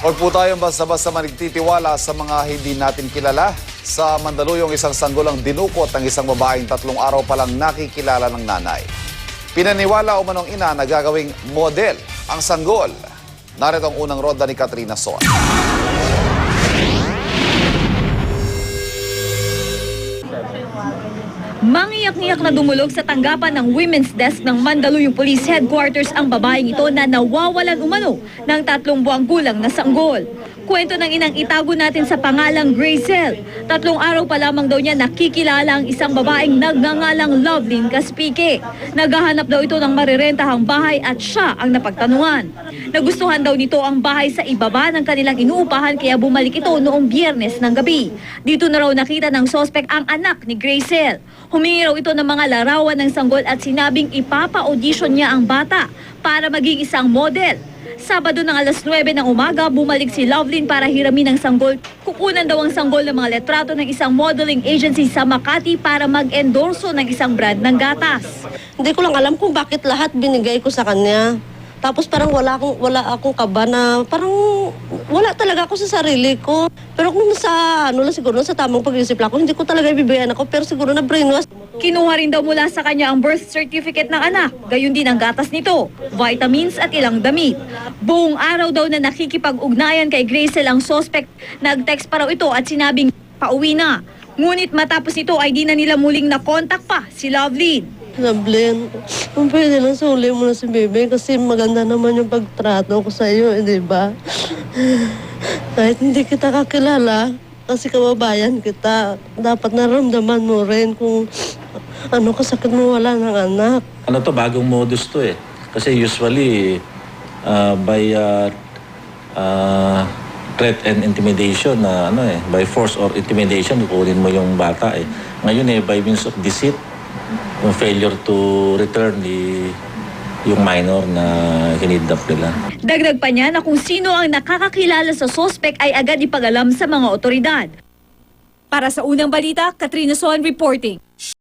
Huwag po tayong basta-basta manigtitiwala sa mga hindi natin kilala. Sa Mandaluyong, isang sanggol ang dinukot ng isang babaeng 3 araw pa lang nakikilala ng nanay. Pinaniwala umanong ina na gagawing model ang sanggol. Narito ang unang roda ni Katrina Son. Mangiyak-ngiyak na dumulog sa tanggapan ng Women's Desk ng Mandaluyong Police Headquarters ang babaeng ito na nawawalan umano ng 3 buwang gulang na sanggol. Kwento ng inang itago natin sa pangalang Gracel. 3 araw pa lamang daw niya nakikilala ang isang babaeng nagngangalang Lovelyn Caspique. Naghahanap daw ito ng marirentahang bahay at siya ang napagtanungan. Nagustuhan daw nito ang bahay sa ibaba ng kanilang inuupahan kaya bumalik ito noong Biyernes ng gabi. Dito na raw nakita ng sospek ang anak ni Gracel. Humingi raw ito ng mga larawan ng sanggol at sinabing ipapa-audition niya ang bata para maging isang model. Sabado ng alas 9 ng umaga, bumalik si Lovelyn para hiramin ang sanggol. Kukunan daw ang sanggol ng mga letrato ng isang modeling agency sa Makati para mag-endorso ng isang brand ng gatas. Hindi ko lang alam kung bakit lahat binigay ko sa kanya. Tapos parang wala akong kaba na parang wala talaga ako sa sarili ko. Pero kung siguro sa tamang pag-iisip lang ako, hindi ko talaga ibibigyan ako. Pero siguro na brainwash. Kinuha rin daw mula sa kanya ang birth certificate ng anak, gayon din ang gatas nito, vitamins at ilang damit. Buong araw daw na nakikipag-ugnayan kay Gracel ang suspect, nag-text pa raw ito at sinabing pauwi na. Ngunit matapos ito ay di na nila muling nakontak pa si Lovelyn. Lovelyn, kung pwede lang suli mo na si Bebe kasi maganda naman yung pagtrato ko sa iyo, di ba? Kahit hindi kita kakilala, kasi kababayan kita, dapat naramdaman mo rin kung ano kasakit mo wala ng anak. Ano to, bagong modus to eh. Kasi usually by threat and intimidation na by force or intimidation kukunin mo yung bata eh. Ngayon by means of deceit, yung failure to return yung minor na hinidnap nila. Dagdag pa niya na kung sino ang nakakakilala sa suspect ay agad ipag-alam sa mga otoridad. Para sa unang balita, Katrina Son reporting.